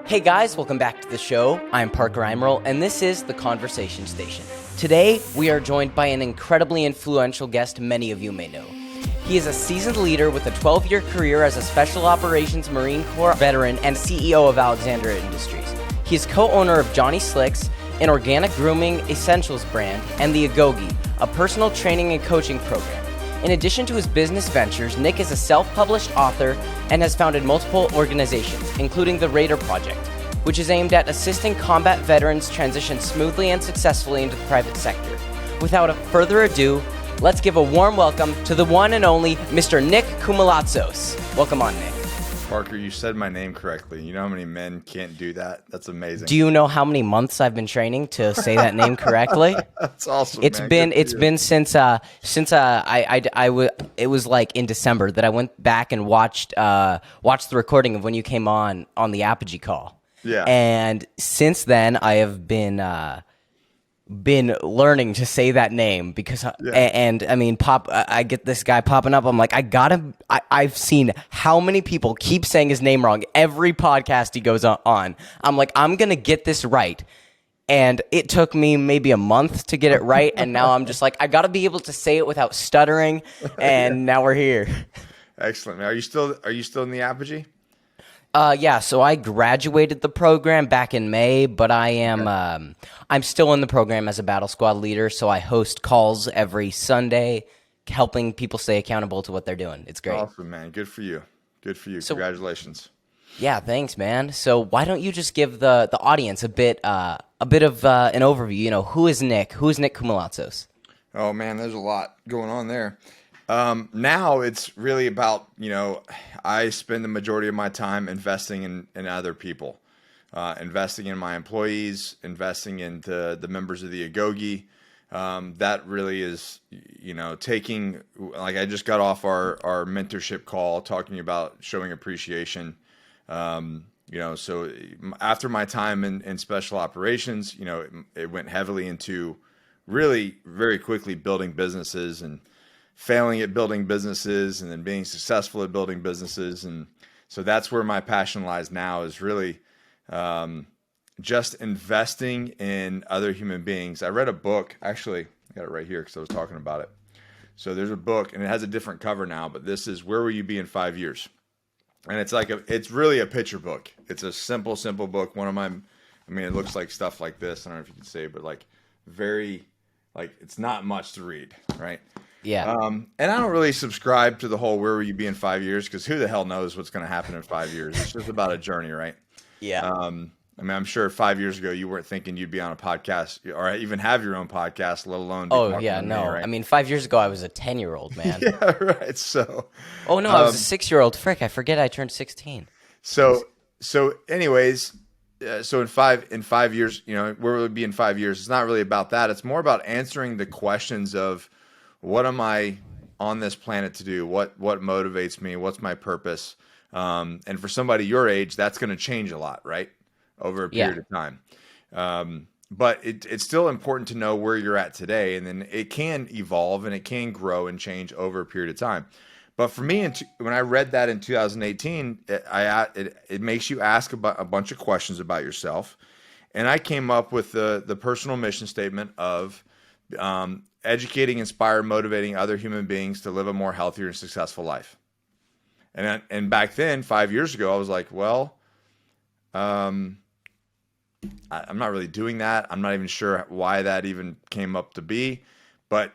Hey guys, welcome back to the show. I'm Parker Emerald, and this is The Conversation Station. Today, we are joined by an incredibly influential guest many of you may know. He is a seasoned leader with a 12-year career as a Special Operations Marine Corps veteran and CEO of Alexandria Industries. He is co-owner of Johnny Slicks, an organic grooming essentials brand, and the Agoge, a personal training and coaching program. In addition to his business ventures, Nick is a self-published author and has founded multiple organizations, including the Raider Project, which is aimed at assisting combat veterans transition smoothly and successfully into the private sector. Without further ado, let's give a warm welcome to the one and only Mr. Nick Koumalatsos. Welcome on, Nick. Parker, you said my name correctly. You know how many men can't do that? That's amazing. Do you know how many months I've been training to say that name correctly? That's awesome. It's been since it was like in December that I went back and watched the recording of when you came on the Apogee call. Yeah. And since then I have been learning to say that name because and I mean I get this guy popping up. I'm like, I've seen how many people keep saying his name wrong every podcast he goes on. I'm like, I'm gonna get this right. And it took me maybe a month to get it right, and now I'm just like, I gotta be able to say it without stuttering, and now we're here. Excellent. Are you still in the Apogee? Yeah, so I graduated the program back in May, but I'm still in the program as a battle squad leader, so I host calls every Sunday, helping people stay accountable to what they're doing. It's great. Awesome, man. Good for you. So, congratulations. Yeah, thanks, man. So why don't you just give the audience a bit of an overview? You know, who is Nick? Who is Nick Koumalatsos? Oh man, there's a lot going on there. Now it's really about, I spend the majority of my time investing in other people, investing in my employees, investing in the members of the Agoge. That really is, taking, like I just got off our mentorship call talking about showing appreciation. So after my time in special operations, it went heavily into really very quickly building businesses and failing at building businesses and then being successful at building businesses. And so that's where my passion lies now, is really just investing in other human beings. I read a book, actually, I got it right here because I was talking about it. So there's a book and it has a different cover now, but this is Where Will You Be in 5 Years? And it's really a picture book. It's a simple book. It looks like stuff like this. I don't know if you can say, but it's not much to read, right? Yeah. And I don't really subscribe to the whole where will you be in 5 years, because who the hell knows what's going to happen in 5 years? It's just about a journey, right? Yeah. I'm sure 5 years ago you weren't thinking you'd be on a podcast or even have your own podcast, let alone. Oh yeah, no. Me, right? I mean, 5 years ago I was a 10-year-old, man. Yeah, right. So. Oh no, I was a 6-year-old. Frick, I forget I turned 16. So anyways. So in 5 years, where will it be in 5 years? It's not really about that. It's more about answering the questions of, what am I on this planet to do? What motivates me? What's my purpose? And for somebody your age, that's going to change a lot, right? Over a period of time. But it's still important to know where you're at today, and then it can evolve and it can grow and change over a period of time. But for me, when I read that in 2018, it makes you ask about a bunch of questions about yourself. And I came up with the personal mission statement of educating, inspiring, motivating other human beings to live a more healthier and successful life. And back then, 5 years ago, I was like, well, I'm not really doing that. I'm not even sure why that even came up to be. But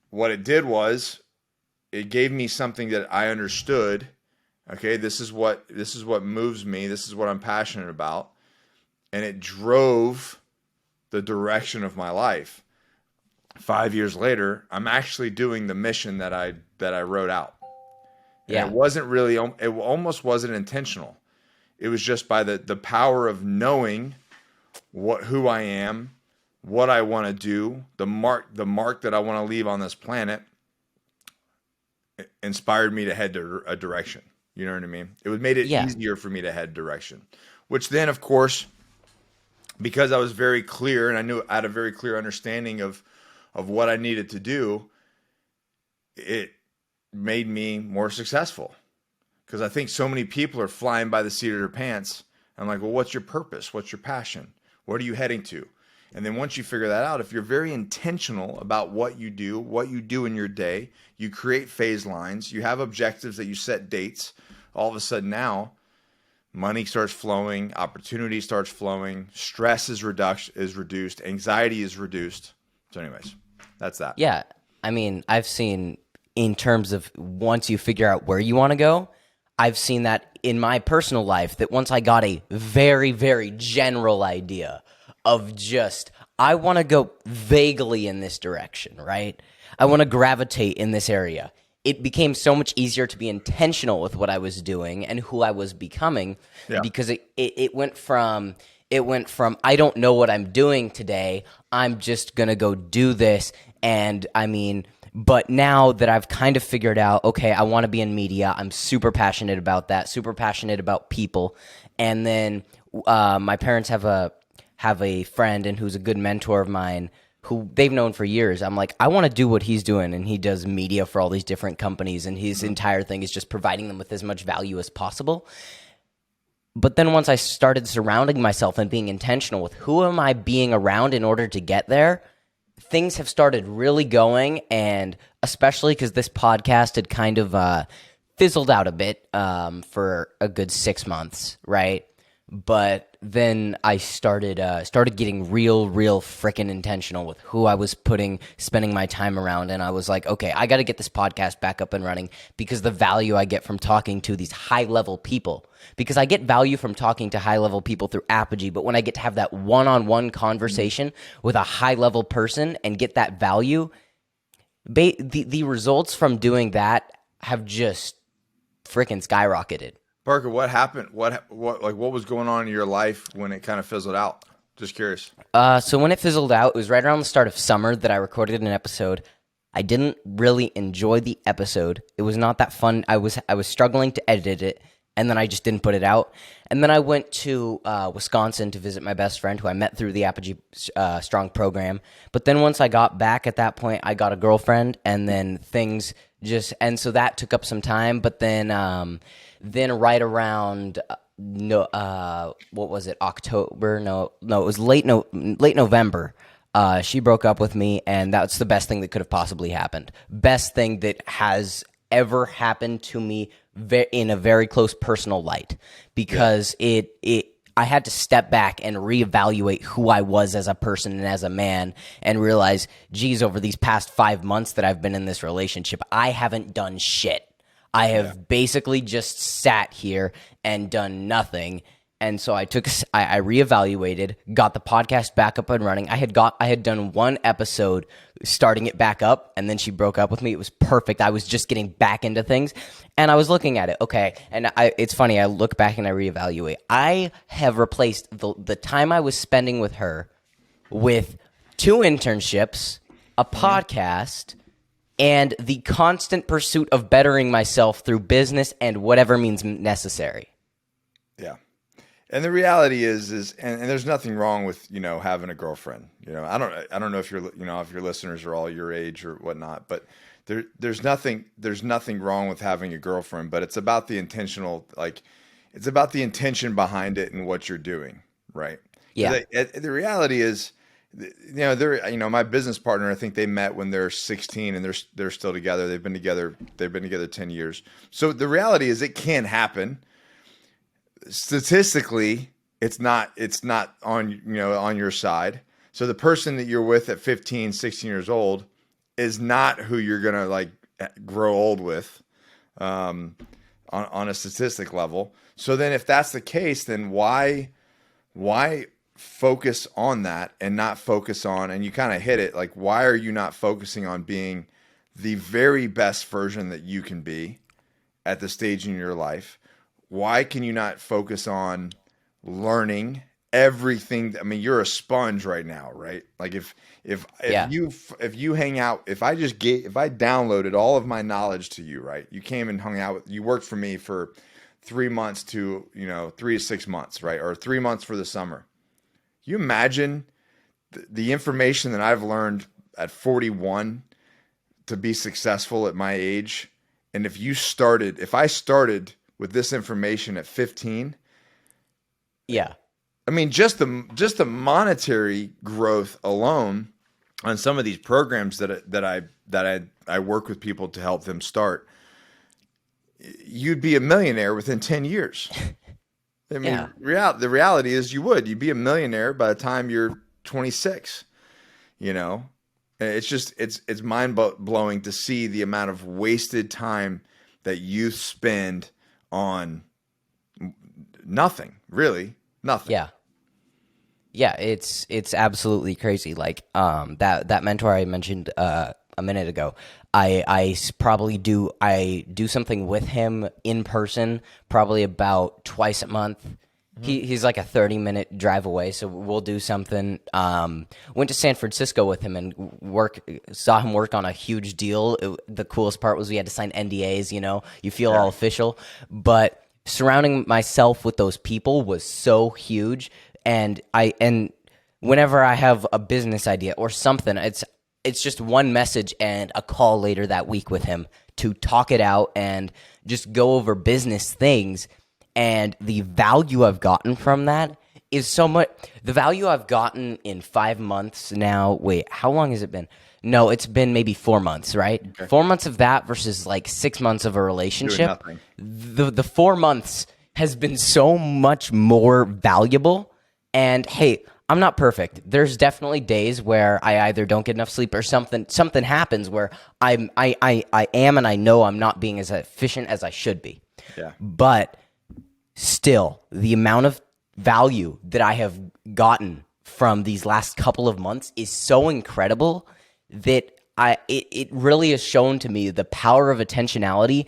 what it did was it gave me something that I understood. Okay, this is what moves me. This is what I'm passionate about. And it drove the direction of my life. 5 years later, I'm actually doing the mission that I wrote out. And it wasn't really, it almost wasn't intentional. It was just by the power of knowing who I am, what I want to do, the mark that I want to leave on this planet, inspired me to head to a direction. You know what I mean? It made it easier for me to head direction, which then, of course, because I was very clear and I had a very clear understanding of what I needed to do, it made me more successful. Because I think so many people are flying by the seat of their pants. I'm like, well, what's your purpose? What's your passion? What are you heading to? And then once you figure that out, if you're very intentional about what you do in your day, you create phase lines, you have objectives that you set dates, all of a sudden now money starts flowing, opportunity starts flowing, stress is reduced, anxiety is reduced. So anyways, that's that. Yeah. I mean, I've seen in terms of once you figure out where you want to go, I've seen that in my personal life that once I got a very, very general idea of just, I want to go vaguely in this direction, right? I want to gravitate in this area. It became so much easier to be intentional with what I was doing and who I was becoming because it went from I don't know what I'm doing today, I'm just going to go do this. And I mean, but now that I've kind of figured out, okay, I want to be in media. I'm super passionate about that, super passionate about people. And then my parents have a friend and who's a good mentor of mine who they've known for years. I'm like, I want to do what he's doing, and he does media for all these different companies, and his entire thing is just providing them with as much value as possible. But then once I started surrounding myself and being intentional with who am I being around in order to get there, things have started really going, and especially because this podcast had kind of fizzled out a bit for a good 6 months, right? But then I started getting real freaking intentional with who I was spending my time around, and I was like, okay, I got to get this podcast back up and running because the value I get from talking to these high-level people, because I get value from talking to high-level people through Apogee, but when I get to have that one-on-one conversation with a high-level person and get that value, the results from doing that have just freaking skyrocketed. Parker, what happened? What was going on in your life when it kind of fizzled out? Just curious. So when it fizzled out, it was right around the start of summer that I recorded an episode. I didn't really enjoy the episode. It was not that fun. I was struggling to edit it, and then I just didn't put it out. And then I went to Wisconsin to visit my best friend, who I met through the Apogee Strong program. But then once I got back at that point, I got a girlfriend, and then things and so that took up some time. But then right around what was it, October? No, it was late November. She broke up with me, and that's the best thing that could have possibly happened. Best thing that has ever happened to me in a very close personal light, because I had to step back and reevaluate who I was as a person and as a man, and realize, geez, over these past 5 months that I've been in this relationship, I haven't done shit. I have basically just sat here and done nothing. And so I reevaluated, got the podcast back up and running. I had done one episode starting it back up, and then she broke up with me. It was perfect. I was just getting back into things, and I was looking at it. Okay, and it's funny. I look back and I reevaluate. I have replaced the time I was spending with her with 2 internships, a podcast, and the constant pursuit of bettering myself through business and whatever means necessary. Yeah. And the reality is, and there's nothing wrong with, having a girlfriend. I don't know if if your listeners are all your age or whatnot, but there's nothing wrong with having a girlfriend, but it's about the it's about the intention behind it and what you're doing, right? Yeah. The reality is, my business partner, I think they met when they're 16 and they're still together. They've been together 10 years. So the reality is it can happen. Statistically, it's not on your side. So the person that you're with at 15, 16 years old is not who you're going to grow old with on a statistic level. So then if that's the case, then why focus on that and not focus on, and you kind of hit it, why are you not focusing on being the very best version that you can be at the stage in your life? Why can you not focus on learning everything? I mean, you're a sponge right now, right? If you hang out, if I downloaded all of my knowledge to you, right? You came and hung out you worked for me for 3 months to 3 to 6 months, right? Or 3 months for the summer. You imagine the information that I've learned at 41 to be successful at my age, and if I started with this information at 15, Yeah. I mean, just the monetary growth alone on some of these programs that I work with people to help them start, you'd be a millionaire within 10 years. I Yeah. mean, the reality is you'd be a millionaire by the time you're 26, you know? It's just it's mind blowing to see the amount of wasted time that youth spend on nothing, really, nothing. Yeah. Yeah, it's absolutely crazy. Like that mentor I mentioned a minute ago, I do something with him in person probably about twice a month. He's like a 30-minute drive away, so we'll do something. Went to San Francisco with him and saw him work on a huge deal. The coolest part was we had to sign NDAs, you feel all official. But surrounding myself with those people was so huge. And whenever I have a business idea or something, it's just one message and a call later that week with him to talk it out and just go over business things. And the value I've gotten from that is so much. The value I've gotten in 5 months now. Wait, how long has it been? No, it's been maybe 4 months, right? Okay. 4 months of that versus like 6 months of a relationship. Doing nothing. The 4 months has been so much more valuable. And hey, I'm not perfect. There's definitely days where I either don't get enough sleep or something happens where I am and I know I'm not being as efficient as I should be. Yeah. But still, the amount of value that I have gotten from these last couple of months is so incredible that it really has shown to me the power of intentionality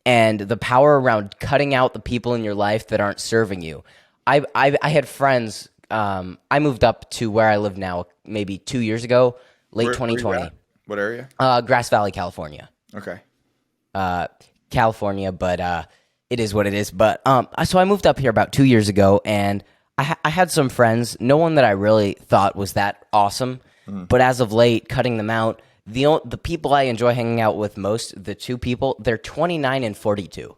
and the power around cutting out the people in your life that aren't serving you. I had friends. I moved up to where I live now maybe 2 years ago, late 2020. What area? Grass Valley, California. Okay. California, but it is what it is. But so I moved up here about 2 years ago, and I had some friends. No one that I really thought was that awesome. But as of late, cutting them out, the people I enjoy hanging out with most, the two people, they're 29 and 42.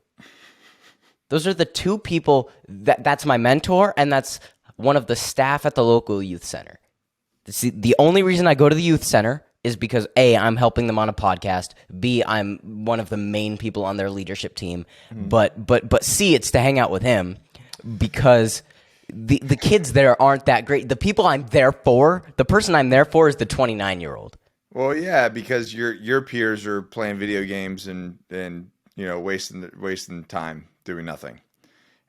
Those are the two people that's my mentor, and that's one of the staff at the local youth center. See, the only reason I go to the youth center is because A, I'm helping them on a podcast. B, I'm one of the main people on their leadership team. But C, it's to hang out with him because the kids there aren't that great. The people I'm there for, the person I'm there for is the 29-year-old. Well, yeah, because your peers are playing video games and wasting time doing nothing.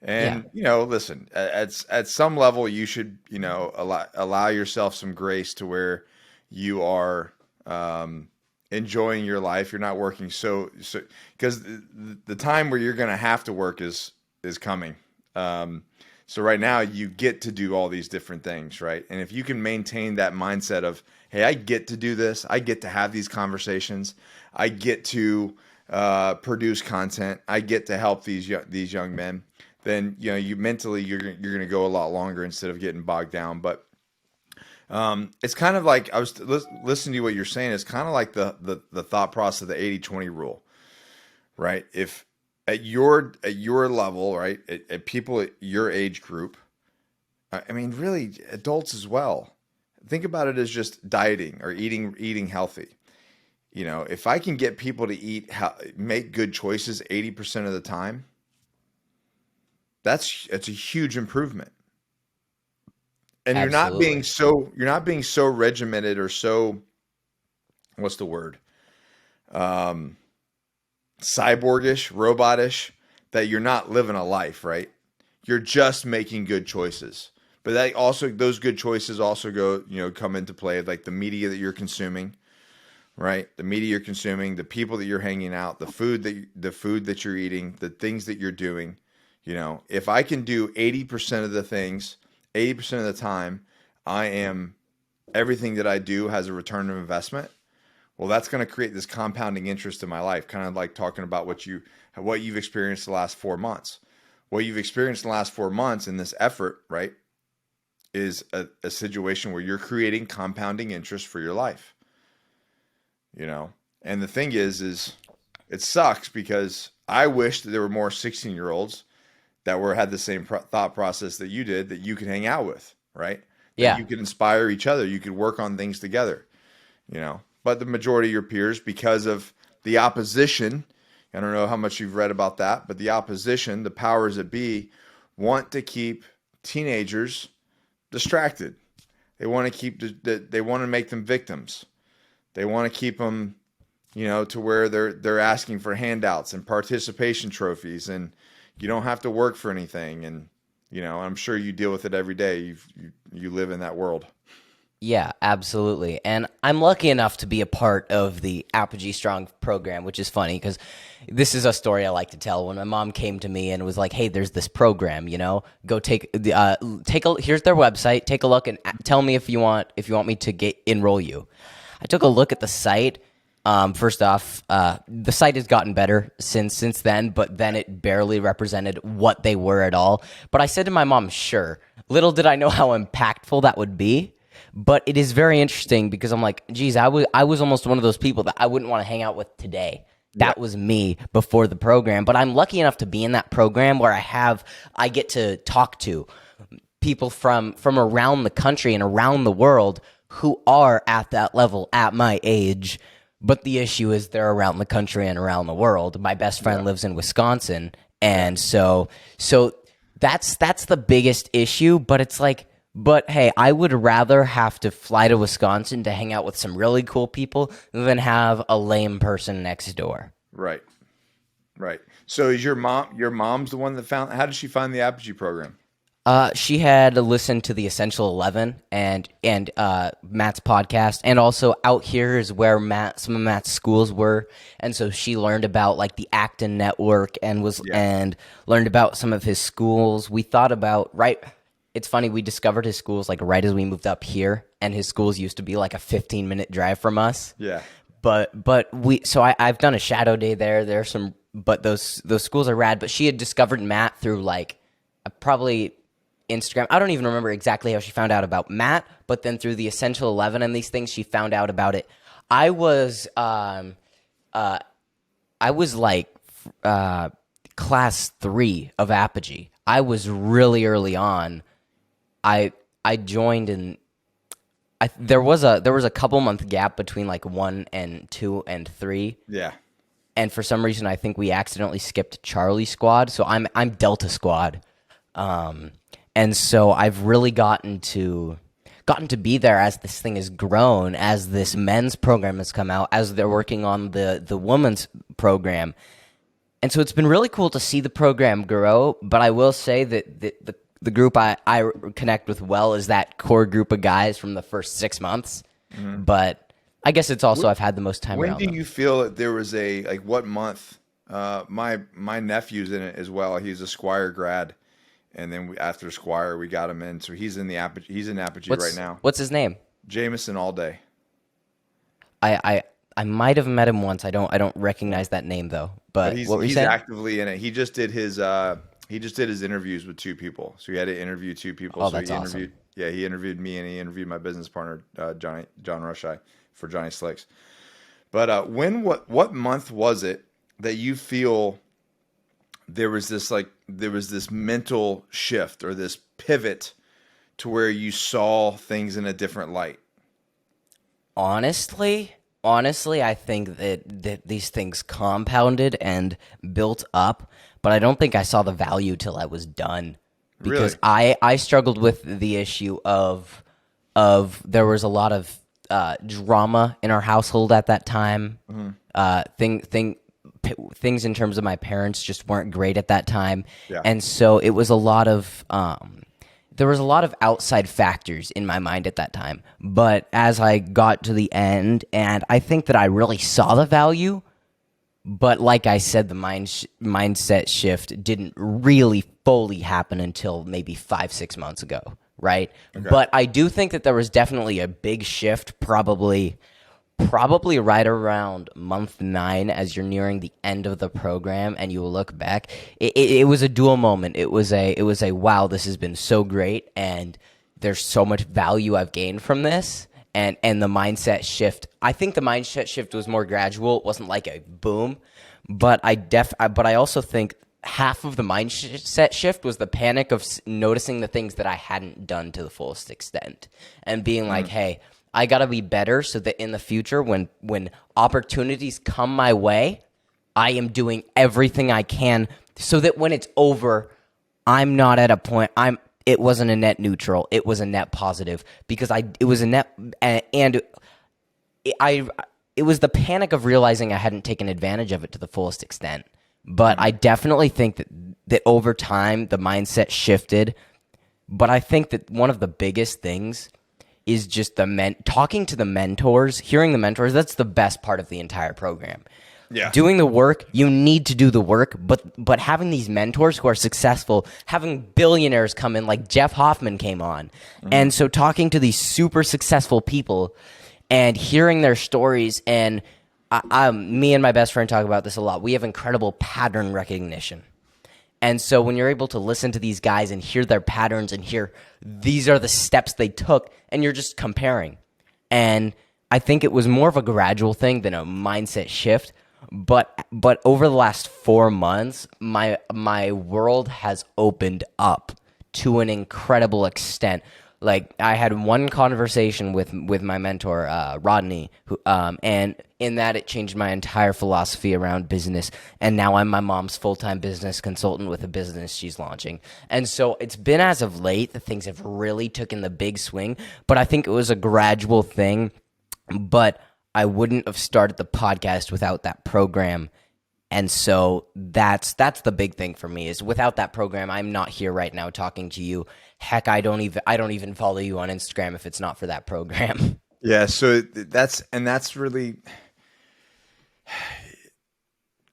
And listen, at some level, you should allow yourself some grace to where you are enjoying your life. You're not working so because the time where you're going to have to work is coming. So right now, you get to do all these different things, right? And if you can maintain that mindset of, hey, I get to do this, I get to have these conversations, I get to produce content, I get to help these young men. Then you mentally you're going to go a lot longer instead of getting bogged down. But it's kind of like I was listening to what you're saying. It's kind of like the thought process of the 80-20 rule, right? If at your level, right, at people at your age group, I mean, really adults as well. Think about it as just dieting or eating healthy. If I can get people to make good choices 80% of the time. It's a huge improvement. And Absolutely. you're not being so regimented or so, what's the word? Cyborgish, robotish, that you're not living a life, right? You're just making good choices. But those good choices also come into play, like the media that you're consuming, right? The media you're consuming, the people that you're hanging out, the food that you're eating, the things that you're doing. If I can do 80% of the things, 80% of the time, everything that I do has a return of investment. Well, that's going to create this compounding interest in my life, kind of like talking about what you've experienced the last 4 months. What you've experienced in the last 4 months in this effort, right, is a situation where you're creating compounding interest for your life. And the thing is it sucks because I wish that there were more 16-year-olds that had the same thought process that you did, that you could hang out with, right? That Yeah. you could inspire each other. You could work on things together, you know. But the majority of your peers, because of the opposition, I don't know how much you've read about that, but the opposition, the powers that be, want to keep teenagers distracted. They want to make them victims. They want to keep them, you know, to where they're asking for handouts and participation trophies, and you don't have to work for anything. And you know, I'm sure you deal with it every day. You live in that world. Yeah, absolutely. And I'm lucky enough to be a part of the Apogee Strong program, which is funny because this is a story I like to tell. When my mom came to me and was like, "Hey, there's this program, you know, go here's their website, take a look and tell me if you want me to enroll you." I took a look at the site. First off, the site has gotten better since then, but then it barely represented what they were at all. But I said to my mom, "Sure." Little did I know how impactful that would be. But it is very interesting because I'm like, geez, I was almost one of those people that I wouldn't want to hang out with today. That was me before the program. But I'm lucky enough to be in that program where I get to talk to people from around the country and around the world who are at that level at my age. But the issue is they're around the country and around the world. My best friend lives in Wisconsin. And so that's the biggest issue. But it's like, but hey, I would rather have to fly to Wisconsin to hang out with some really cool people than have a lame person next door. Right. So is your mom's the one that found, how did she find the Apogee program? She had listened to the Essential 11 and Matt's podcast, and also out here is where some of Matt's schools were, and so she learned about like the Acton network and learned about some of his schools. We thought about It's funny, we discovered his schools like right as we moved up here, and his schools used to be like a 15-minute drive from us. Yeah. I've done a shadow day there. But those schools are rad. But she had discovered Matt through like probably Instagram. I don't even remember exactly how she found out about Matt, but then through the Essential 11 and these things, she found out about it. I was like class 3 of Apogee. I was really early on. I joined and there was a couple month gap between like 1 and 2 and 3. Yeah. And for some reason I think we accidentally skipped Charlie Squad, so I'm Delta Squad. And so I've really gotten to be there as this thing has grown, as this men's program has come out, as they're working on the women's program. And so it's been really cool to see the program grow, but I will say that the group I connect with well is that core group of guys from the first 6 months. Mm-hmm. But I guess it's also I've had the most time around them. When do you feel that there was what month? My nephew's in it as well. He's a Squire grad, and then after Squire we got him in, so he's in Apogee right now. What's his name? Jameson Allday. I might have met him once. I don't recognize that name though. But he's, what were you he's saying? actively in it. He just did his interviews with 2 people. So he had to interview 2 people. Oh, so that's awesome. He interviewed me and he interviewed my business partner John Rusheye for Johnny Slicks. But what month was it that you feel there was this mental shift or this pivot to where you saw things in a different light? Honestly, I think that these things compounded and built up, but I don't think I saw the value till I was done. Because really? I struggled with the issue of there was a lot of drama in our household at that time. Mm-hmm. Things in terms of my parents just weren't great at that time. Yeah. And so it was a lot of there was a lot of outside factors in my mind at that time. But as I got to the end, and I think that I really saw the value, but like I said, the mindset shift didn't really fully happen until maybe 5-6 months ago, right? Okay. But I do think that there was definitely a big shift, probably right around month 9 as you're nearing the end of the program and you will look back. It was a dual moment. It was a wow, this has been so great and there's so much value I've gained from this. And the mindset shift, I think the mindset shift was more gradual. It wasn't like a boom, but I also think half of the mindset shift was the panic of noticing the things that I hadn't done to the fullest extent and being like, hey, I got to be better so that in the future when opportunities come my way, I am doing everything I can so that when it's over, I'm not at a point it wasn't a net neutral, it was a net positive because it was a net and it was the panic of realizing I hadn't taken advantage of it to the fullest extent. But I definitely think that over time the mindset shifted. But I think that one of the biggest things is just talking to the mentors, hearing the mentors. That's the best part of the entire program. Yeah. Doing the work, you need to do the work, but having these mentors who are successful, having billionaires come in, like Jeff Hoffman came on. And so talking to these super successful people and hearing their stories, and me and my best friend talk about this a lot. We have incredible pattern recognition. And so when you're able to listen to these guys and hear their patterns and hear these are the steps they took, and you're just comparing. And I think it was more of a gradual thing than a mindset shift. But over the last 4 months, my world has opened up to an incredible extent. Like I had one conversation with my mentor, Rodney, and in that it changed my entire philosophy around business. And now I'm my mom's full-time business consultant with a business she's launching. And so it's been as of late that things have really taken the big swing. But I think it was a gradual thing. But I wouldn't have started the podcast without that program. And so that's the big thing for me is without that program, I'm not here right now talking to you. Heck, I don't even follow you on Instagram if it's not for that program. Yeah. So that's really,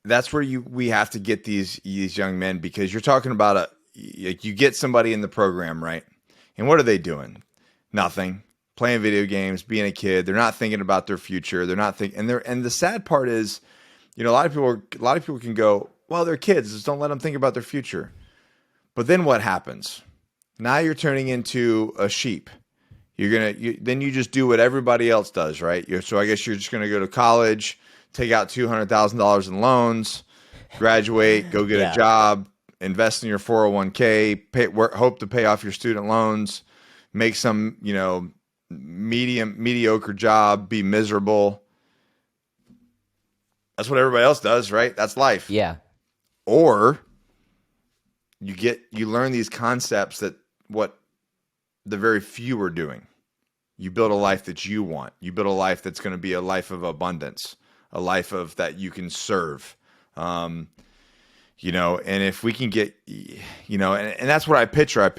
that's where we have to get these young men, because you're talking about you get somebody in the program, right? And what are they doing? Nothing. Playing video games, being a kid. They're not thinking about their future. They're not thinking, and the sad part is, a lot of people can go, well, they're kids, just don't let them think about their future. But then what happens? Now you're turning into a sheep. Then you just do what everybody else does, right? So I guess you're just gonna go to college, take out $200,000 in loans, graduate, go get a job, invest in your 401k, hope to pay off your student loans, make some, mediocre job, be miserable. That's what everybody else does, right? That's life. Yeah. Or you learn these concepts that what the very few are doing. You build a life that you want. You build a life that's going to be a life of abundance, a life of that you can serve. And if we can get, and that's what I picture. I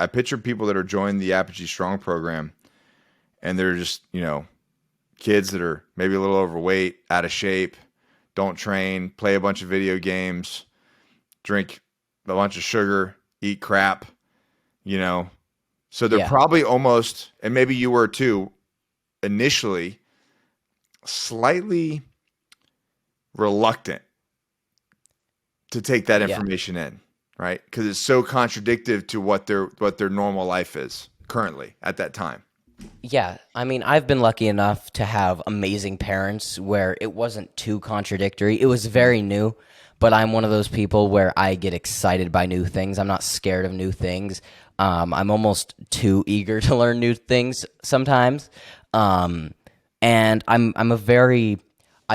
picture people that are joining the Apogee Strong program, and they're just, kids that are maybe a little overweight, out of shape, don't train, play a bunch of video games, drink a bunch of sugar, eat crap, So they're probably almost, and maybe you were too, initially slightly reluctant to take that information in, right? Because it's so contradictory to what their normal life is currently at that time. Yeah, I mean, I've been lucky enough to have amazing parents where it wasn't too contradictory. It was very new, but I'm one of those people where I get excited by new things. I'm not scared of new things. I'm almost too eager to learn new things sometimes. And I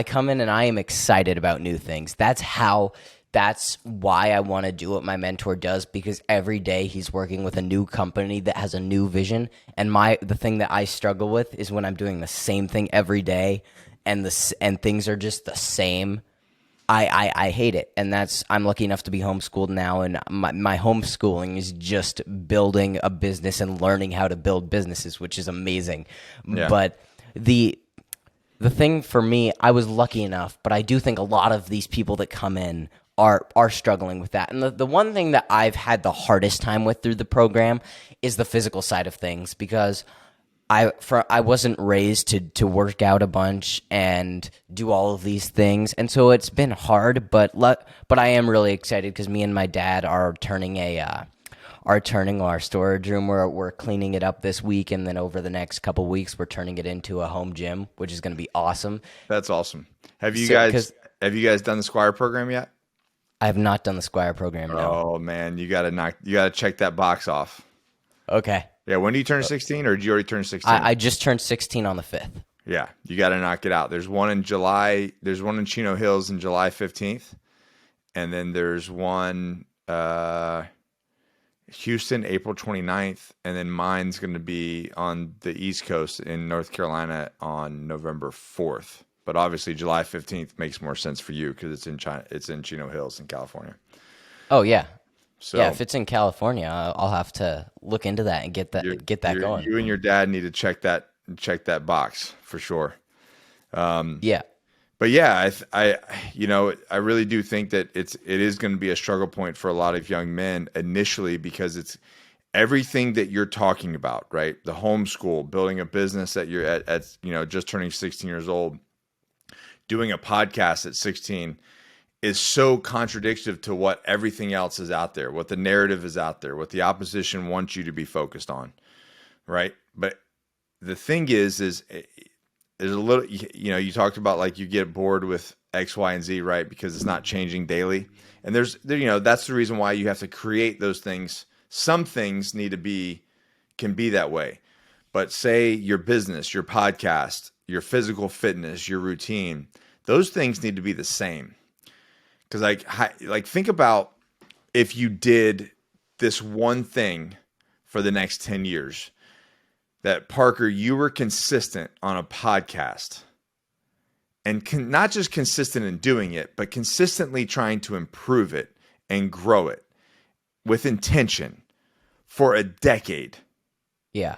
come in and I am excited about new things. That's why I want to do what my mentor does, because every day he's working with a new company that has a new vision. And the thing that I struggle with is when I'm doing the same thing every day and things are just the same. I hate it. And I'm lucky enough to be homeschooled now, and my homeschooling is just building a business and learning how to build businesses, which is amazing. Yeah. But the thing for me, I was lucky enough, but I do think a lot of these people that come in are struggling with that. And the one thing that I've had the hardest time with through the program is the physical side of things, because I wasn't raised to work out a bunch and do all of these things, and so it's been hard. But I am really excited because me and my dad are turning our storage room. We're cleaning it up this week, and then over the next couple weeks, we're turning it into a home gym, which is going to be awesome. That's awesome. Have you guys done the Squire program yet? I have not done the Squire program, no. Oh man, you gotta check that box off. Okay. Yeah, when do you turn 16, or did you already turn 16? I just turned 16 on the 5th. Yeah, you got to knock it out. There's one in July. There's one in Chino Hills in July 15th, and then there's one Houston April 29th, and then mine's going to be on the East Coast in North Carolina on November 4th. But obviously, July 15th makes more sense for you because it's in China. It's in Chino Hills in California. Oh, yeah. So yeah, if it's in California, I'll have to look into that and get that going. You and your dad need to check that box for sure. Yeah. But yeah, I really do think that it is going to be a struggle point for a lot of young men initially, because it's everything that you're talking about, right? The homeschool, building a business that you're at just turning 16 years old, doing a podcast at 16 is so contradictory to what everything else is out there, what the narrative is out there, what the opposition wants you to be focused on, right? But the thing is there's a little, you talked about like you get bored with X, Y, and Z, right? Because it's not changing daily. And that's the reason why you have to create those things. Some things can be that way. But say your business, your podcast, your physical fitness, your routine, those things need to be the same. Because like think about if you did this one thing for the next 10 years, that Parker, you were consistent on a podcast, and not just consistent in doing it, but consistently trying to improve it and grow it with intention for a decade. Yeah.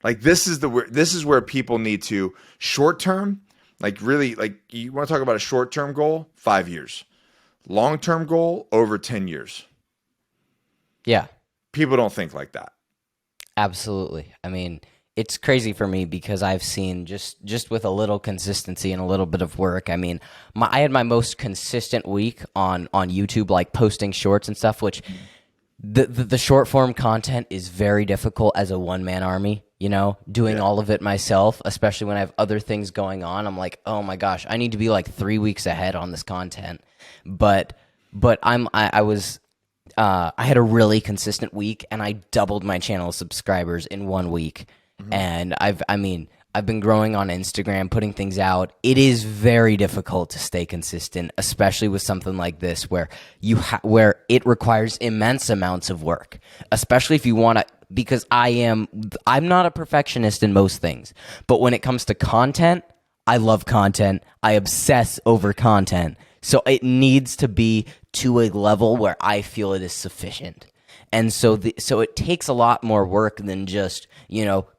Like this is where people need to short term, like really, like you want to talk about a short term goal, 5 years. Long term goal, over 10 years. Yeah. People don't think like that. Absolutely. I mean, it's crazy for me because I've seen just with a little consistency and a little bit of work. I mean, I had my most consistent week on YouTube, like posting shorts and stuff, which the short form content is very difficult as a one-man army, doing all of it myself, especially when I have other things going on. I'm like, oh my gosh, I need to be like 3 weeks ahead on this content. But I had a really consistent week, and I doubled my channel subscribers in 1 week. Mm-hmm. And I've been growing on Instagram, putting things out. It is very difficult to stay consistent, especially with something like this where where it requires immense amounts of work, especially if you want to, because I'm not a perfectionist in most things, but when it comes to content, I love content. I obsess over content. So it needs to be to a level where I feel it is sufficient. And so it takes a lot more work than just,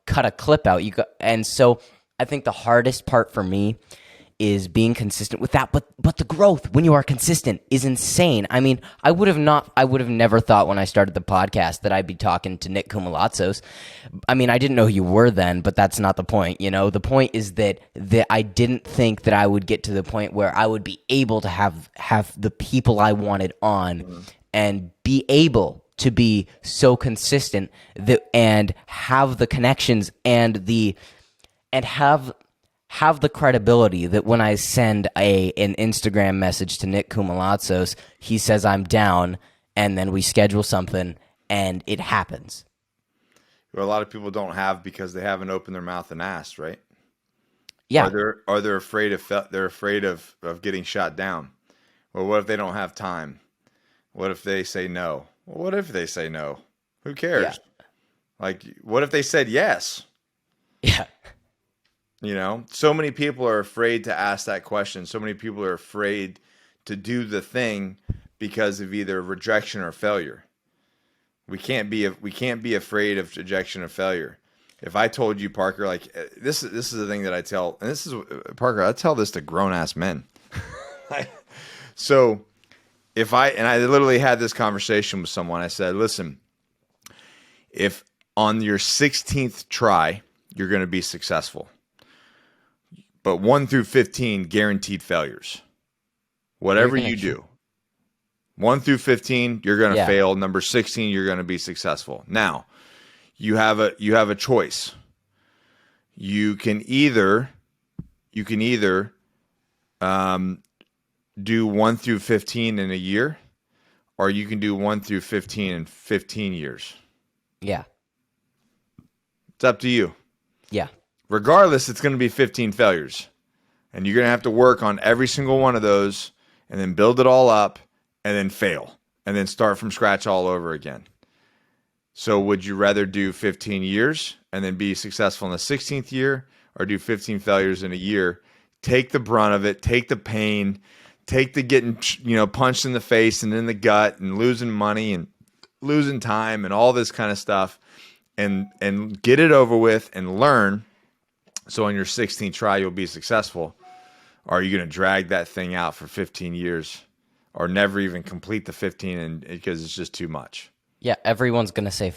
cut a clip out. And so I think the hardest part for me is being consistent with that. But the growth when you are consistent is insane. I mean, I would have never thought when I started the podcast that I'd be talking to Nick Koumalatsos. I mean, I didn't know who you were then, but that's not the point. The point is that I didn't think that I would get to the point where I would be able to have the people I wanted on and be able to be so consistent and have the connections and have the credibility that when I send an Instagram message to Nick Koumalatsos, he says I'm down, and then we schedule something and it happens. Well, a lot of people don't have because they haven't opened their mouth and asked, right? Yeah. Or they're afraid of getting shot down. Well, what if they don't have time? What if they say no? Well, what if they say no? Who cares? Yeah. Like, what if they said yes? Yeah. So many people are afraid to ask that question. So many people are afraid to do the thing because of either rejection or failure. We can't be afraid of rejection or failure. If I told you, Parker, like this is the thing that I tell, and this is Parker, I tell this to grown ass men. So I literally had this conversation with someone. I said, listen, if on your 16th try, you're going to be successful. But 1 through 15 guaranteed failures. Whatever you do, 1 through 15, you're going to fail. Number 16, you're going to be successful. Now, you have a choice. You can either do 1 through 15 in a year, or you can do 1 through 15 in 15 years. Yeah. It's up to you. Yeah. Regardless, it's going to be 15 failures. And you're going to have to work on every single one of those and then build it all up and then fail and then start from scratch all over again. So would you rather do 15 years and then be successful in the 16th year, or do 15 failures in a year? Take the brunt of it, take the pain, take the getting, punched in the face and in the gut and losing money and losing time and all this kind of stuff, and get it over with and learn. So on your 16th try, you'll be successful. Or are you going to drag that thing out for 15 years or never even complete the 15 because it's just too much? Yeah, everyone's gonna say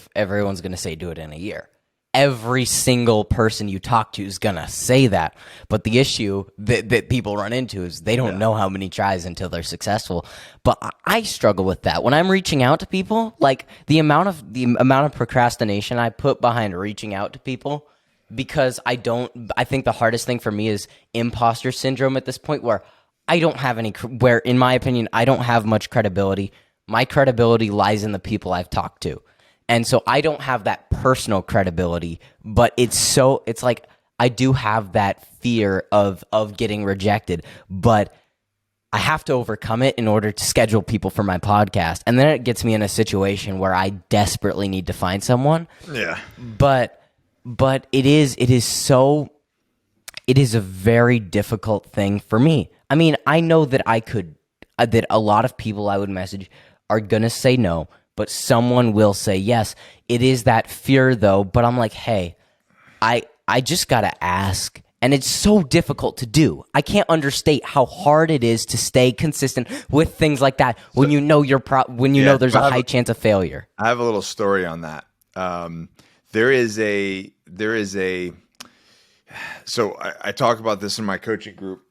do it in a year. Every single person you talk to is gonna say that. But the issue that people run into is they don't know how many tries until they're successful. But I struggle with that when I'm reaching out to people. Like the amount of procrastination I put behind reaching out to people, because I think the hardest thing for me is imposter syndrome at this point, where in my opinion, I don't have much credibility. My credibility lies in the people I've talked to. And so I don't have that personal credibility, but it's like I do have that fear of getting rejected, but I have to overcome it in order to schedule people for my podcast. And then it gets me in a situation where I desperately need to find someone. Yeah. But it is a very difficult thing for me. I mean, I know that that a lot of people I would message are going to say no, but someone will say yes. It is that fear though, but I'm like, hey, I just got to ask. And it's so difficult to do. I can't understate how hard it is to stay consistent with things like that when you know there's a high chance of failure. I have a little story on that. So I talk about this in my coaching group.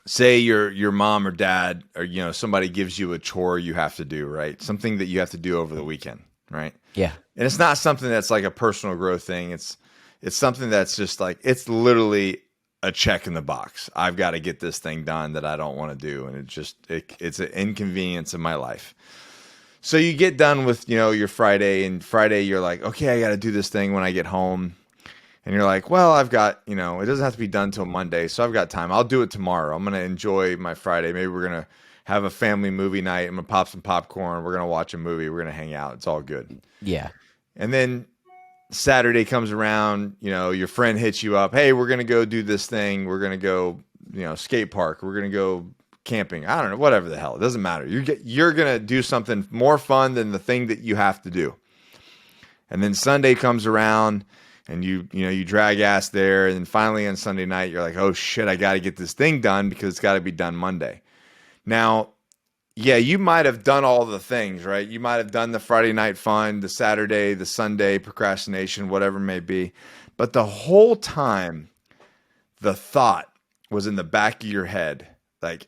Say your mom or dad or somebody gives you a chore you have to do, right? Something that you have to do over the weekend, right? Yeah. And it's not something that's like a personal growth thing. It's something that's just like, it's literally a check in the box. I've got to get this thing done that I don't want to do, and it's an inconvenience in my life. So you get done with your Friday, and Friday you're like, okay, I got to do this thing when I get home. And you're like, well, I've got, it doesn't have to be done till Monday, so I've got time. I'll do it tomorrow. I'm going to enjoy my Friday. Maybe we're going to have a family movie night. I'm going to pop some popcorn. We're going to watch a movie. We're going to hang out. It's all good. Yeah. And then Saturday comes around, your friend hits you up. Hey, we're going to go do this thing. We're going to go, skate park. We're going to go camping. I don't know, whatever the hell. It doesn't matter. You're going to do something more fun than the thing that you have to do. And then Sunday comes around, and you drag ass there, and then finally on Sunday night you're like, oh shit, I got to get this thing done because it's got to be done Monday. Now, yeah, you might have done all the things, right? You might have done the Friday night fun, the Saturday, the Sunday procrastination, whatever it may be. But the whole time, the thought was in the back of your head, like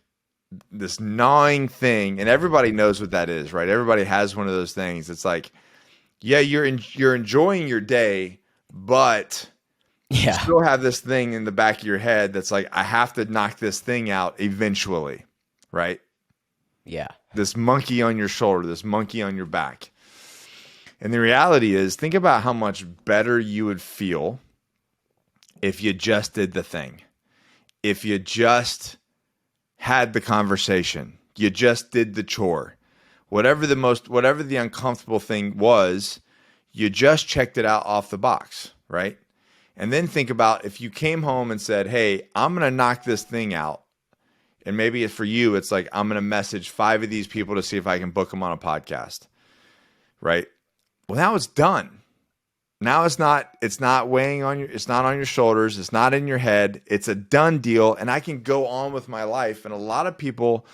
this gnawing thing, and everybody knows what that is, right? Everybody has one of those things. It's like, yeah, you're enjoying your day, but you still have this thing in the back of your head that's like, I have to knock this thing out eventually, right? Yeah. This monkey on your shoulder, this monkey on your back. And the reality is, think about how much better you would feel if you just did the thing. If you just had the conversation, you just did the chore. Whatever the uncomfortable thing was, you just checked it out off the box, right? And then think about if you came home and said, hey, I'm going to knock this thing out. And maybe for you, it's like, I'm going to message 5 of these people to see if I can book them on a podcast, right? Well, now it's done. Now it's not weighing on it's not on your shoulders. It's not in your head. It's a done deal. And I can go on with my life. And a lot of people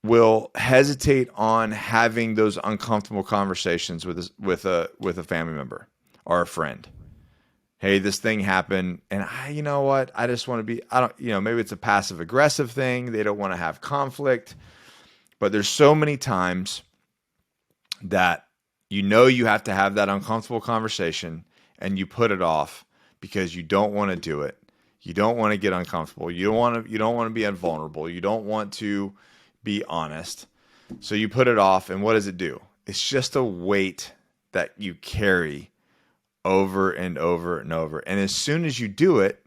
will hesitate on having those uncomfortable conversations with a family member or a friend. Hey, this thing happened, and you know what? I just want to be, maybe it's a passive aggressive thing. They don't want to have conflict, but there's so many times that you have to have that uncomfortable conversation and you put it off because you don't want to do it. You don't want to get uncomfortable. You don't want to be invulnerable. You don't want to be honest. So you put it off, and what does it do? It's just a weight that you carry over and over and over. And as soon as you do it,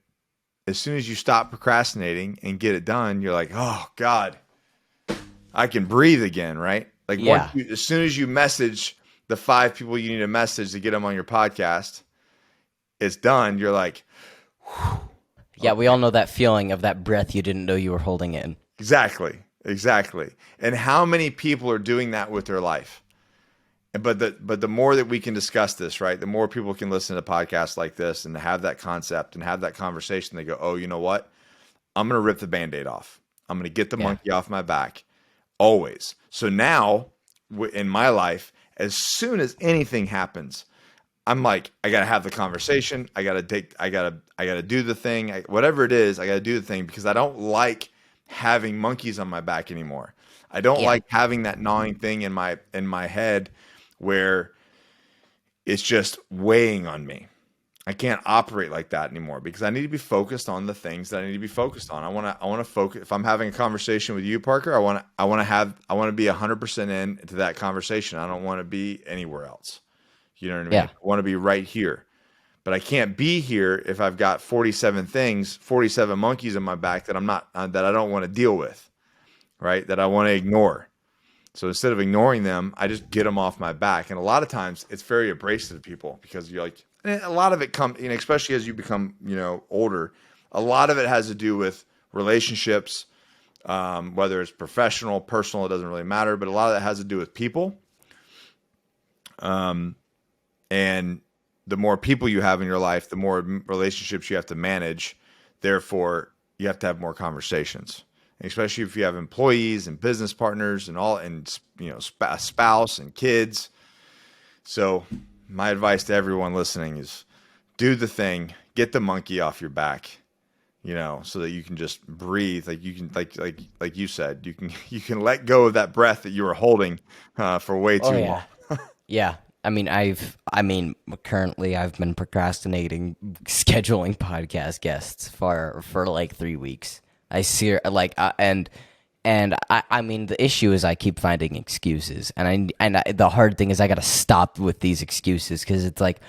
as soon as you stop procrastinating and get it done, you're like, oh God, I can breathe again, right? Like as soon as you message the 5 people you need to message to get them on your podcast, it's done. You're like, whew. Yeah, we all know that feeling of that breath you didn't know you were holding in. Exactly. And how many people are doing that with their life? But the more that we can discuss this, right, the more people can listen to podcasts like this and have that concept and have that conversation. They go, oh, you know what? I'm going to rip the Band-Aid off. I'm going to get the monkey off my back. Always. So now in my life, as soon as anything happens, I'm like, I got to have the conversation. I got to do the thing. Whatever it is, I got to do the thing, because I don't like having monkeys on my back anymore. I don't like having that gnawing thing in my head where it's just weighing on me. I can't operate like that anymore, because I need to be focused on the things that I need to be focused on. I want to focus. If I'm having a conversation with you, Parker, I want to be 100% into that conversation. I don't want to be anywhere else. You know what I mean? Yeah. I want to be right here. But I can't be here if I've got 47 monkeys on my back that that I don't want to deal with, right? That I want to ignore. So instead of ignoring them, I just get them off my back. And a lot of times it's very abrasive to people, because you're like, a lot of it comes, especially as you become, older, a lot of it has to do with relationships, whether it's professional, personal, it doesn't really matter. But a lot of that has to do with people. And the more people you have in your life, the more relationships you have to manage. Therefore, you have to have more conversations, especially if you have employees and business partners and spouse and kids. So my advice to everyone listening is do the thing, get the monkey off your back, so that you can just breathe. Like you can, like you said, you can let go of that breath that you were holding for way too long. Yeah. Currently I've been procrastinating scheduling podcast guests for like 3 weeks. I see, the issue is I keep finding excuses, and the hard thing is I got to stop with these excuses, because it's like,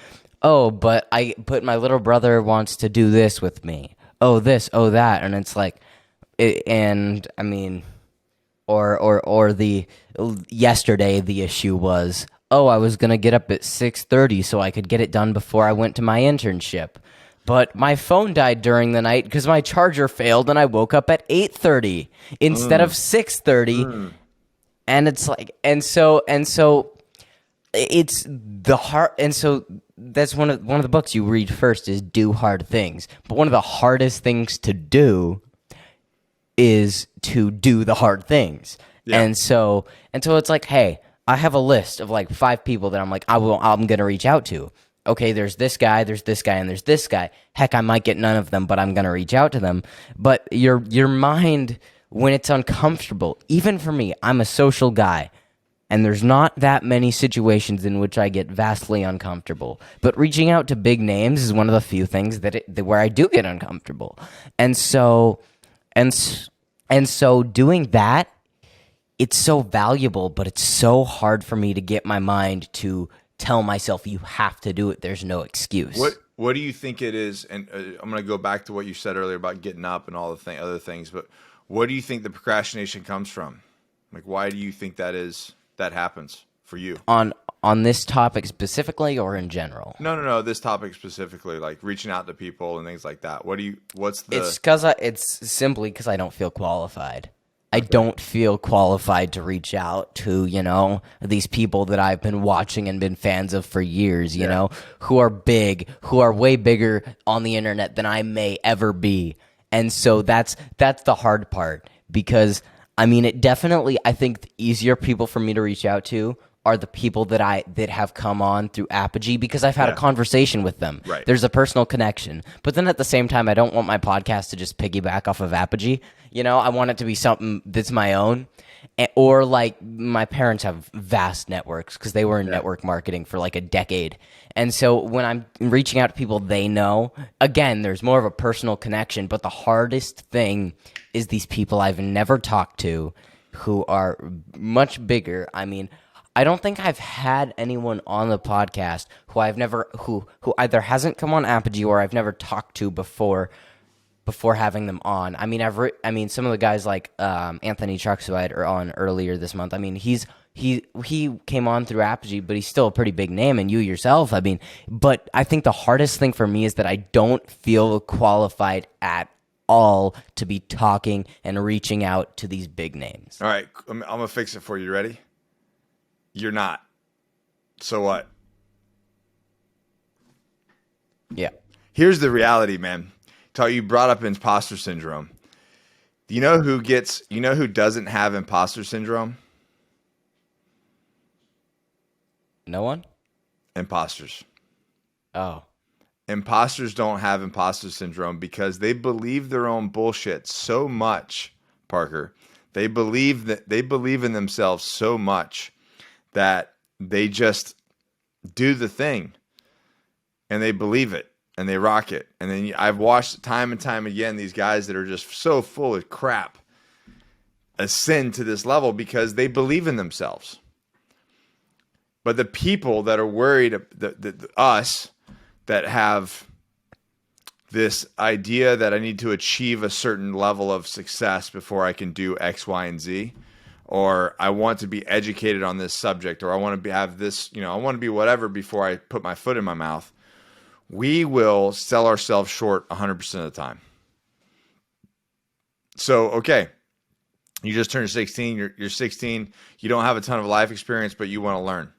oh, but my little brother wants to do this with me. Oh, this, oh, that, and it's like, yesterday the issue was, oh, I was going to get up at 6:30 so I could get it done before I went to my internship. But my phone died during the night because my charger failed, and I woke up at 8:30 instead of 6:30. And it's like, and so it's the hard, and so that's one of the books you read first is Do Hard Things. But one of the hardest things to do is to do the hard things. Yeah. And so it's like, hey, I have a list of like 5 people that I'm like, I'm going to reach out to. Okay, there's this guy, and there's this guy. Heck, I might get none of them, but I'm going to reach out to them. But your mind, when it's uncomfortable, even for me, I'm a social guy, and there's not that many situations in which I get vastly uncomfortable. But reaching out to big names is one of the few things where I do get uncomfortable. And so doing that, it's so valuable, but it's so hard for me to get my mind to tell myself you have to do it. There's no excuse. What do you think it is? And I'm going to go back to what you said earlier about getting up and all the other things. But what do you think the procrastination comes from? Like, why do you think that happens for you? On this topic specifically, or in general? No. This topic specifically, like reaching out to people and things like that. It's simply because I don't feel qualified. I don't feel qualified to reach out to, these people that I've been watching and been fans of for years, who are big, who are way bigger on the internet than I may ever be. And so that's the hard part, because I think the easier people for me to reach out to are the people that have come on through Apogee, because I've had a conversation with them. Right. There's a personal connection. But then at the same time, I don't want my podcast to just piggyback off of Apogee. I want it to be something that's my own. Or like my parents have vast networks because they were in network marketing for like a decade. And so when I'm reaching out to people they know, again, there's more of a personal connection. But the hardest thing is these people I've never talked to who are much bigger. I mean, I don't think I've had anyone on the podcast who either hasn't come on Apogee or I've never talked to before having them on. I mean, some of the guys like Anthony Chucks, who I had on earlier this month. I mean, he came on through Apogee, but he's still a pretty big name, and you yourself. I mean, but I think the hardest thing for me is that I don't feel qualified at all to be talking and reaching out to these big names. All right, I'm gonna fix it for you. Ready? You're not. So what? Yeah. Here's the reality, man. You brought up imposter syndrome. You know who doesn't have imposter syndrome? No one? Imposters. Oh. Imposters don't have imposter syndrome because they believe their own bullshit so much, Parker. They believe in themselves so much that they just do the thing and they believe it. And they rock it. And then I've watched time and time again these guys that are just so full of crap ascend to this level because they believe in themselves. But the people that are worried, us, that have this idea that I need to achieve a certain level of success before I can do X, Y, and Z, or I want to be educated on this subject, or I want to have this, I want to be whatever before I put my foot in my mouth. We will sell ourselves short 100% of the time. So, okay, you just turned 16. You're 16. You don't have a ton of life experience, but you want to learn.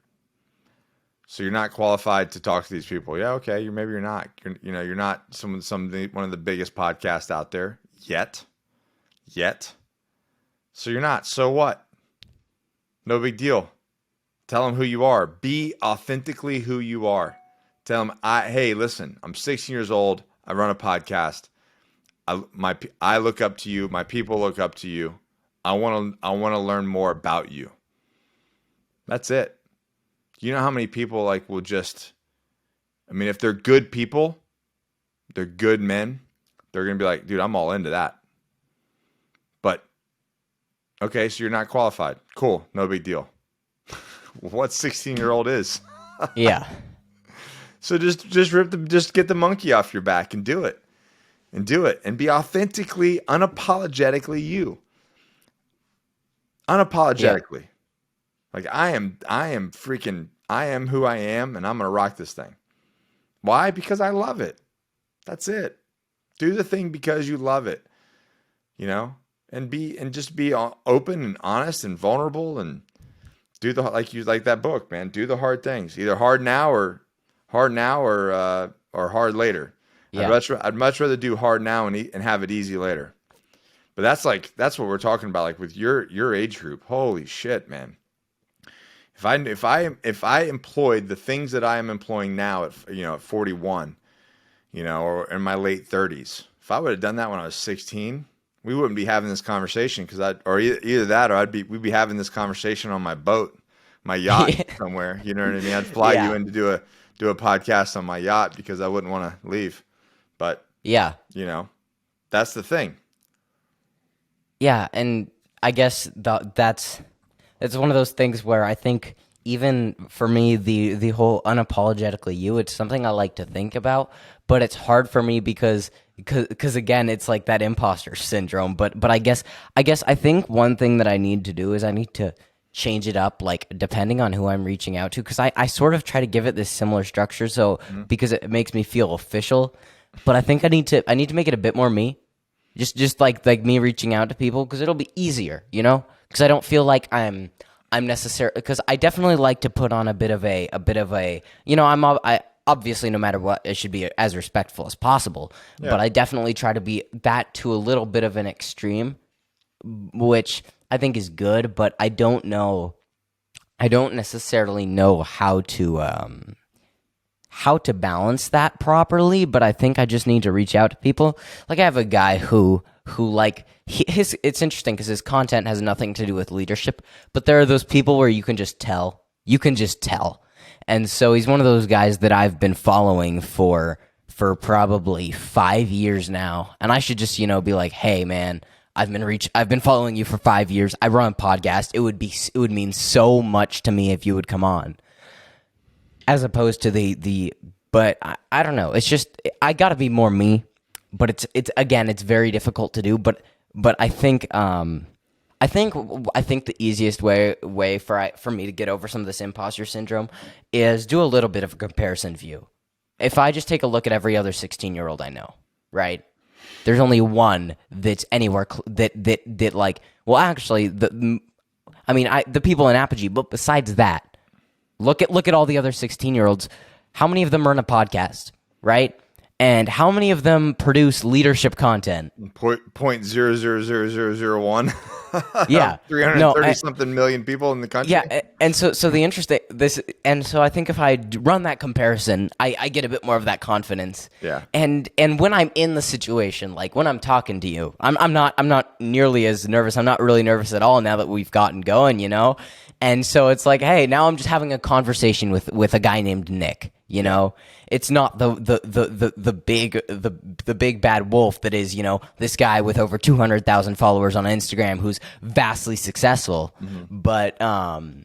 So you're not qualified to talk to these people. Yeah, okay. Maybe you're not. You're not one of the biggest podcasts out there yet. So you're not. So what? No big deal. Tell them who you are. Be authentically who you are. Tell them, hey, listen, I'm 16 years old. I run a podcast. I look up to you. My people look up to you. I want to learn more about you. That's it. You know how many people will just, if they're good people, they're good men, they're going to be like, dude, I'm all into that. But, okay, so you're not qualified. Cool. No big deal. What 16-year-old is? Yeah. So just get the monkey off your back and do it. And be authentically, unapologetically you. Unapologetically. Yeah. I am who I am, and I'm going to rock this thing. Why? Because I love it. That's it. Do the thing because you love it. And just be open and honest and vulnerable and do like that book, man. Do the hard things. Either hard now or hard later. Yeah. I'd much rather do hard now and have it easy later. But that's what we're talking about. With your age group, holy shit, man. If I employed the things that I am employing now at 41, or in my late 30s, if I would have done that when I was 16, we wouldn't be having this conversation either that or we'd be having this conversation on my boat, my yacht somewhere. You know what I mean? I'd fly you in to do a podcast on my yacht because I wouldn't want to leave. But yeah, that's the thing. Yeah, and I guess it's one of those things where I think even for me, the whole unapologetically you, it's something I like to think about, but it's hard for me because again, it's like that imposter syndrome. But I guess I think one thing that I need to do is I need to change it up, depending on who I'm reaching out to, because I sort of try to give it this similar structure, because it makes me feel official. But I think I need to make it a bit more me, just like me reaching out to people, because it'll be easier, because I don't feel like I'm necessary, because I definitely like to put on a bit of a I obviously, no matter what, it should be as respectful as possible. Yeah. But I definitely try to be that to a little bit of an extreme, which I think is good. But I don't necessarily know how to balance that properly. But I think I just need to reach out to people. I have a guy who who like his it's interesting because his content has nothing to do with leadership, but there are those people where you can just tell. And so he's one of those guys that I've been following for probably 5 years now. And I should just, be like, "Hey man, I've been following you for 5 years. I run a podcast. It would mean so much to me if you would come on." As opposed to but I don't know. It's just I got to be more me. But it's very difficult to do. But I think the easiest way for me to get over some of this imposter syndrome is do a little bit of a comparison view. If I just take a look at every other 16-year-old I know, right? There's only one that's anywhere that like. Well, actually, the people in Apogee. But besides that, look at all the other 16-year-olds. How many of them are in a podcast, right? And how many of them produce leadership content? 0.000001. Yeah, 330 something million people in the country. Yeah, and so the interesting so I think if I run that comparison, I get a bit more of that confidence. Yeah. And when I'm in the situation, like when I'm talking to you, I'm not nearly as nervous. I'm not really nervous at all now that we've gotten going, And so it's like, hey, now I'm just having a conversation with a guy named Nick. It's not the big bad wolf that is this guy with over 200,000 followers on Instagram who's vastly successful. Mm-hmm. But I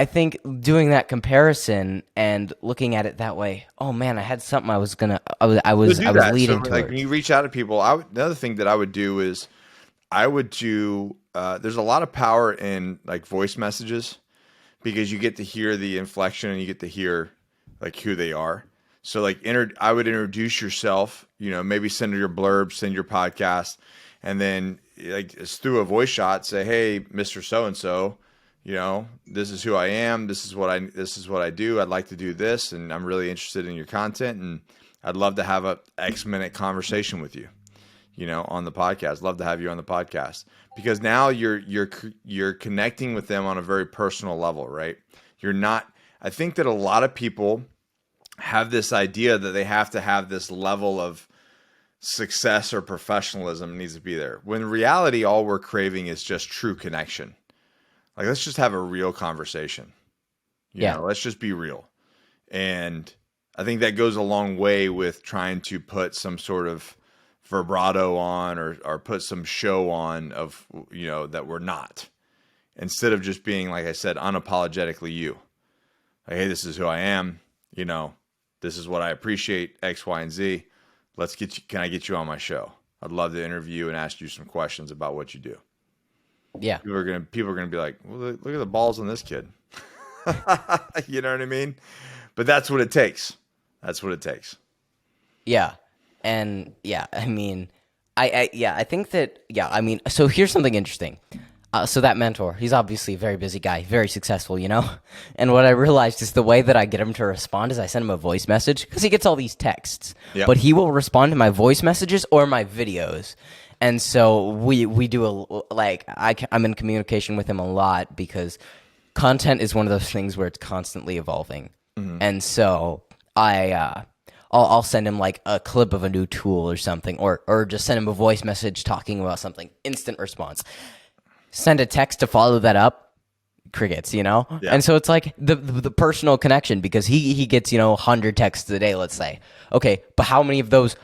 think doing that comparison and looking at it that way. Oh man, I had something I was leading towards. Like when you reach out to people, another thing that I would do is there's a lot of power in like voice messages because you get to hear the inflection and you get to hear like who they are. So like I would introduce yourself, maybe send your blurb, send your podcast, and then like it's through a voice shot, say, "Hey, Mr. So-and-so, this is who I am. This is what I do. I'd like to do this, and I'm really interested in your content, and I'd love to have a X-minute conversation with you, on the podcast. Love to have you on the podcast." Because now you're connecting with them on a very personal level, right? I think that a lot of people have this idea that they have to have this level of success or professionalism needs to be there. When in reality, all we're craving is just true connection. Like, let's just have a real conversation. Let's just be real. And I think that goes a long way with trying to put some sort of vibrato on or put some show on of, that we're not. Instead of just being, like I said, unapologetically you. Like, hey, this is who I am. This is what I appreciate, X, Y, and Z. Can I get you on my show? I'd love to interview you and ask you some questions about what you do. Yeah. People are gonna be like, well, look at the balls on this kid. You know what I mean? But that's what it takes. Yeah. And I think that, so here's something interesting. So that mentor, he's obviously a very busy guy, very successful, And what I realized is the way that I get him to respond is I send him a voice message because he gets all these texts, but he will respond to my voice messages or my videos. And so we do I'm in communication with him a lot because content is one of those things where it's constantly evolving. Mm-hmm. And so I'll send him like a clip of a new tool or something, or just send him a voice message talking about something, instant response. Send a text to follow that up, crickets, Yeah. And so it's like the personal connection because he gets 100 texts a day, let's say. Okay, but how many of those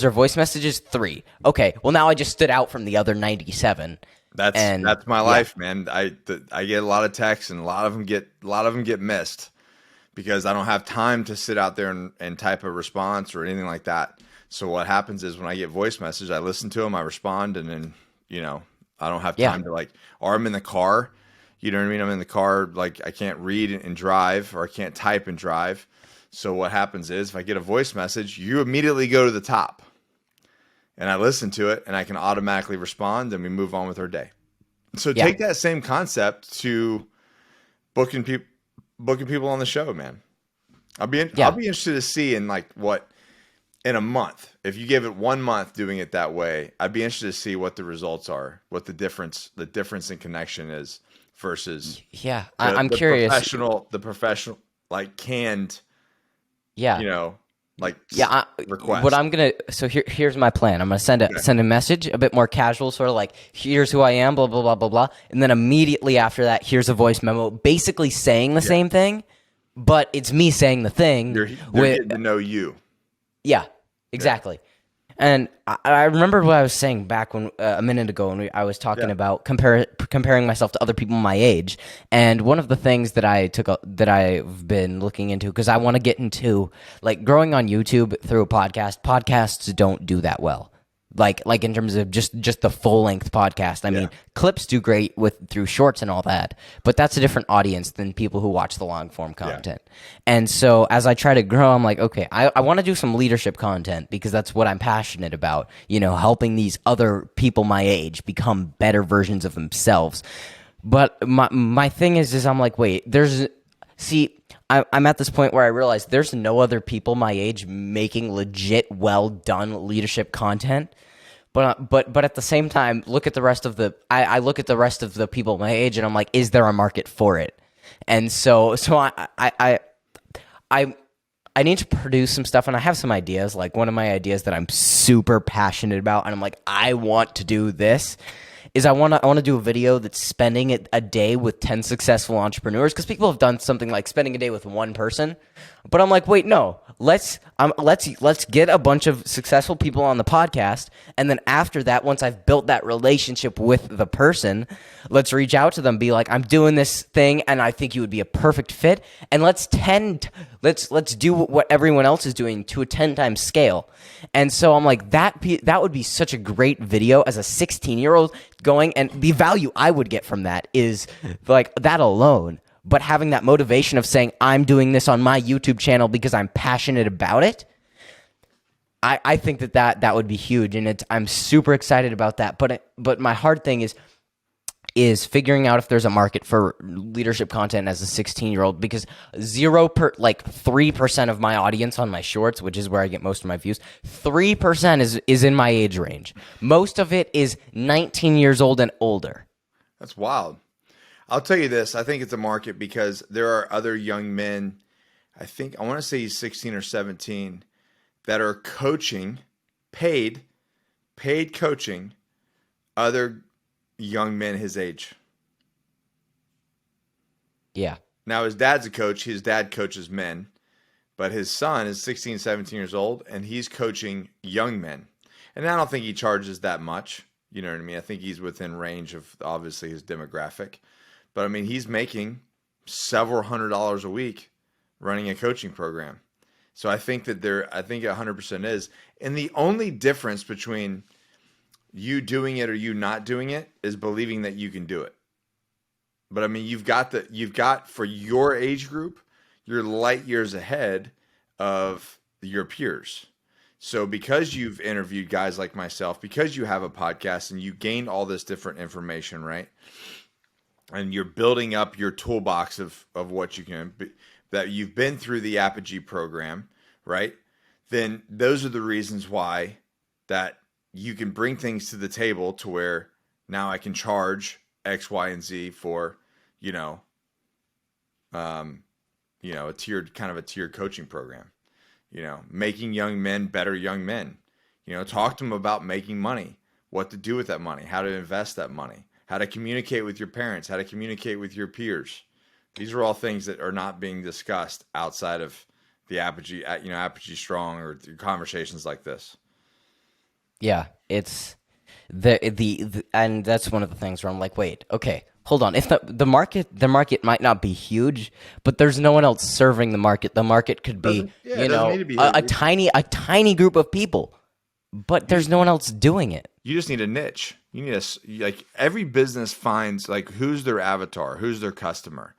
are voice messages? 3. Okay, well now I just stood out from the other 97. That's my life, man. I get a lot of texts and a lot of them get missed because I don't have time to sit out there and type a response or anything like that. So what happens is when I get voice message, I listen to them, I respond, and then I don't have time to or I'm in the car, you know what I mean? I'm in the car, like I can't read and drive, or I can't type and drive. So what happens is if I get a voice message, you immediately go to the top and I listen to it and I can automatically respond and we move on with our day. So take that same concept to booking people on the show, man. I'll be interested to see in in a month, if you give it 1 month doing it that way, I'd be interested to see what the results are, what the difference in connection is versus I'm curious. The professional, like canned, like Yeah, request? what I'm gonna here's my plan. I'm gonna send a message, a bit more casual, sort of like, here's who I am, blah blah blah blah blah, and then immediately after that, here's a voice memo, basically saying the same thing, but it's me saying the thing. They're getting to know you. Yeah, exactly. And I remember what I was saying back when a minute ago when I was talking about comparing myself to other people my age. And one of the things that that I've been looking into, because I want to get into like growing on YouTube through a podcast. Podcasts don't do that well. Like in terms of just the full length podcast. I mean, clips do great through shorts and all that, but that's a different audience than people who watch the long form content. And so as I try to grow, I'm like, okay, I want to do some leadership content because that's what I'm passionate about. You know, helping these other people my age become better versions of themselves. But my thing is I'm like, wait, I'm at this point where I realize there's no other people my age making legit, well done leadership content. But at the same time, look at the rest of I look at the rest of the people my age, and I'm like, is there a market for it? And so I need to produce some stuff, and I have some ideas. Like one of my ideas that I'm super passionate about, and I'm like, I want to do this. Is I want to do a video that's spending a day with 10 successful entrepreneurs, because people have done something like spending a day with one person, but I'm like, wait, no, let's get a bunch of successful people on the podcast, and then after that, once I've built that relationship with the person, let's reach out to them, be like, I'm doing this thing, and I think you would be a perfect fit, and let's do what everyone else is doing to a 10 times scale. And so I'm like, that would be such a great video as a 16-year-old going, and the value I would get from that is like that alone. But having that motivation of saying, I'm doing this on my YouTube channel because I'm passionate about it, I think that would be huge, and I'm super excited about that. But my hard thing is figuring out if there's a market for leadership content as a 16-year-old, because 3% of my audience on my shorts, which is where I get most of my views, 3% is in my age range. Most of it is 19 years old and older. That's wild. I'll tell you this. I think it's a market because there are other young men, I want to say he's 16 or 17, that are coaching, paid coaching other young men his age. Yeah. Now his dad's a coach. His dad coaches men, but his son is 16, 17 years old, and he's coaching young men. And I don't think he charges that much. You know what I mean? I think he's within range of obviously his demographic. But I mean, he's making several $100s a week running a coaching program. So I think that 100% is. And the only difference between you doing it or you not doing it is believing that you can do it. But I mean, you've got for your age group, you're light years ahead of your peers. So because you've interviewed guys like myself, because you have a podcast and you gained all this different information, right? And you're building up your toolbox of what you can, that you've been through the Apogee program, right? Then those are the reasons why that you can bring things to the table to where now I can charge X, Y, and Z for, a tiered coaching program, making young men better young men, talk to them about making money, what to do with that money, how to invest that money, how to communicate with your parents, how to communicate with your peers. These are all things that are not being discussed outside of the Apogee, Apogee Strong or conversations like this. Yeah, it's the and that's one of the things where I'm like, wait, okay, hold on. If the market might not be huge, but there's no one else serving the market. The market could be, a tiny group of people, but there's no one else doing it. You just need a niche. You need every business finds who's their avatar, who's their customer,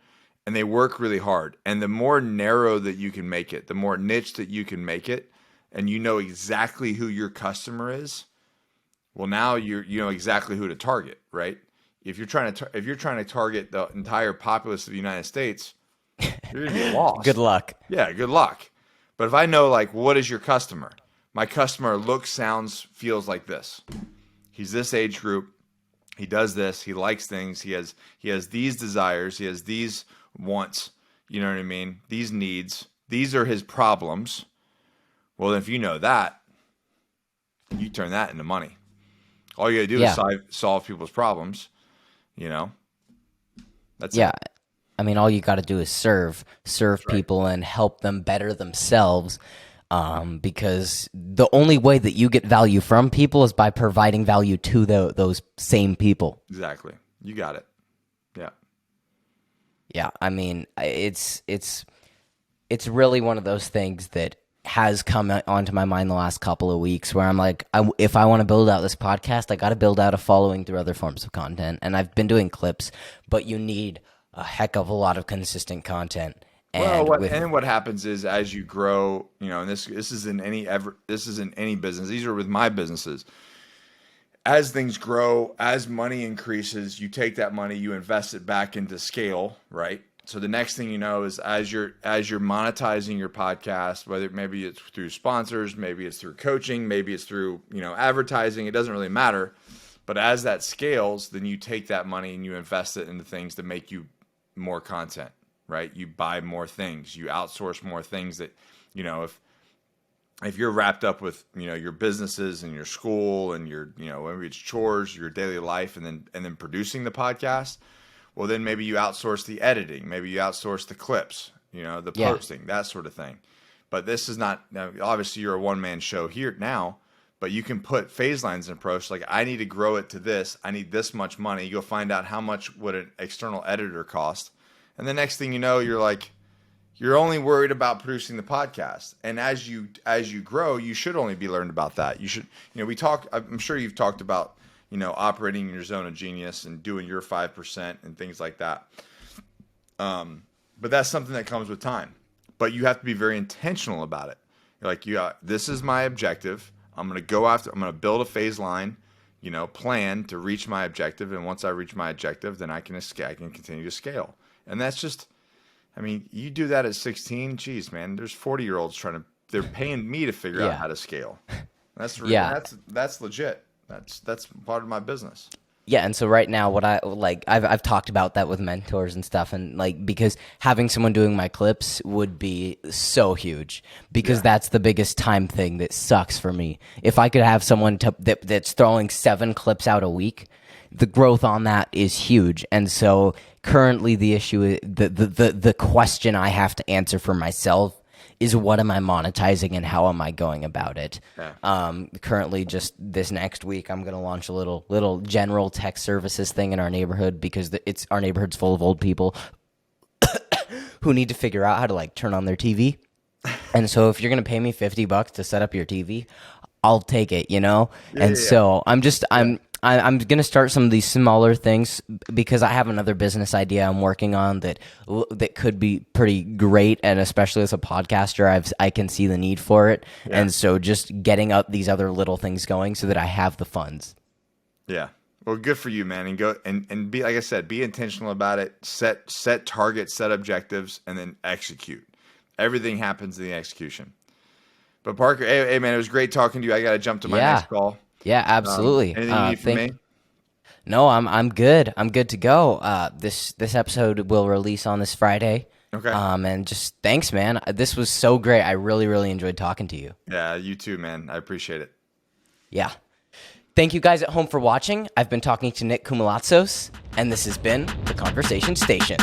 and they work really hard. And the more narrow that you can make it, the more niche that you can make it, and you know exactly who your customer is, well, now you know exactly who to target, right? If you're trying to target the entire populace of the United States, you're gonna be lost. Good luck. Yeah, good luck. But if I know what is your customer, my customer looks, sounds, feels like this. He's this age group. He does this. He likes things. He has these desires. He has these wants. You know what I mean? These needs. These are his problems. Well, then if you know that, you turn that into money. All you got to do is solve people's problems, you know? That's it. I mean, all you got to do is serve people and help them better themselves. Because the only way that you get value from people is by providing value to those same people. Exactly. You got it. Yeah. Yeah. I mean, it's really one of those things that has come onto my mind the last couple of weeks where I'm like, if I want to build out this podcast, I got to build out a following through other forms of content. And I've been doing clips, but you need a heck of a lot of consistent content. And what happens is as you grow, you know, and this isn't any business. These are with my businesses. As things grow, as money increases, you take that money, you invest it back into scale, right? So the next thing you know is as you're monetizing your podcast, whether maybe it's through sponsors, maybe it's through coaching, maybe it's through, you know, advertising, it doesn't really matter. But as that scales, then you take that money and you invest it into things that make you more content, right? You buy more things, you outsource more things that, you know, if you're wrapped up with, you know, your businesses and your school and your, you know, maybe it's chores, your daily life, and then producing the podcast, well, then maybe you outsource the editing, maybe you outsource the clips, you know, the posting, that sort of thing. But this is not, now, obviously you're a one-man show here now, but you can put phase lines in approach. Like, I need to grow it to this. I need this much money. You go find out how much would an external editor cost. And the next thing you know, you're like, you're only worried about producing the podcast. And as you grow, you should only be learned about that. You should, you know, I'm sure you've talked about, you know, operating in your zone of genius and doing your 5% and things like that. But that's something that comes with time. But you have to be very intentional about it. You're like, this is my objective. I'm going to build a phase line, you know, plan to reach my objective. And once I reach my objective, then I can continue to scale. And that's just, I mean, you do that at 16, geez, man, there's 40-year-olds they're paying me to figure out how to scale. That's legit. That's part of my business. Yeah, and so right now, what I've talked about that with mentors and stuff, and like, because having someone doing my clips would be so huge, because that's the biggest time thing that sucks for me. If I could have someone that's throwing 7 clips out a week, the growth on that is huge. And so currently, the issue is the question I have to answer for myself is, what am I monetizing and how am I going about it? Yeah. Currently, just this next week, I'm going to launch a little general tech services thing in our neighborhood, because our neighborhood's full of old people who need to figure out how to like turn on their TV. And so if you're going to pay me $50 to set up your TV, I'll take it, you know? So I'm going to start some of these smaller things, because I have another business idea I'm working on that could be pretty great. And especially as a podcaster, I can see the need for it. Yeah. And so just getting up these other little things going so that I have the funds. Yeah. Well, good for you, man. And go and be, like I said, be intentional about it. Set targets, set objectives, and then execute. Everything happens in the execution. But Parker, hey man, it was great talking to you. I got to jump to my next call. Yeah, absolutely. Anything you need from me? No, I'm good. I'm good to go. This episode will release on this Friday. Okay. And just thanks, man. This was so great. I really, really enjoyed talking to you. Yeah, you too, man. I appreciate it. Yeah. Thank you guys at home for watching. I've been talking to Nick Koumalatsos, and this has been The Conversation Station.